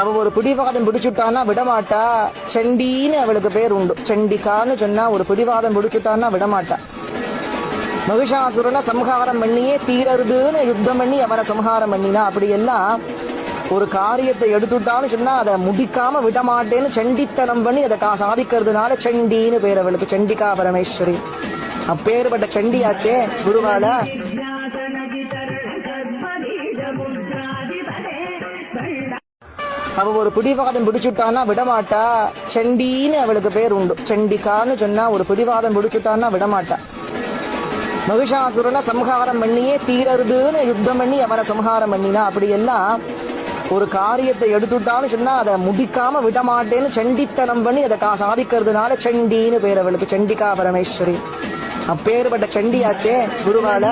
அவ ஒரு பிடிவாதம் பிடிச்சுட்டான்னா விடமாட்டா. சண்டின்னு அவளுக்கு பேர் உண்டு. சண்டிகான்னு சொன்னா ஒரு பிடிவாதம் பிடிச்சுட்டான்னா விடமாட்டா. மகிஷாசுரனை சம்ஹாரம் பண்ணியே தீரருதுன்னு யுத்தம் பண்ணி அவனை சம்ஹாரம் பண்ணினா. அப்படி எல்லாம் ஒரு காரியத்தை எடுத்துட்டான்னு சொன்னா அதை முடிக்காம விடமாட்டேன்னு சண்டித்தனம் பண்ணி அதை சாதிக்கிறதுனால சண்டின்னு பேர் அவளுக்கு. சண்டிகா பரமேஸ்வரி அப்பேற்பட்ட சண்டியாச்சே குருவால. அவ ஒரு பிடிவாதம் பிடிச்சுட்டான்னா விடமாட்டா. சண்டின்னு அவளுக்கு பேர் உண்டு. சண்டிகான்னு சொன்னா ஒரு பிடிவாதம் பிடிச்சுட்டான்னா விடமாட்டா. மகிஷாசுரனை சம்ஹாரம் பண்ணியே தீரருதுன்னு யுத்தம் பண்ணி அவனை சம்ஹாரம் பண்ணினா. அப்படி எல்லாம் ஒரு காரியத்தை எடுத்துட்டான்னு சொன்னா அதை முடிக்காம விடமாட்டேன்னு சண்டித்தனம் பண்ணி அதை சாதிக்கிறதுனால சண்டின்னு பேர் அவளுக்கு. சண்டிகா பரமேஸ்வரி அப்பேற்பட்ட சண்டியாச்சே குருவால.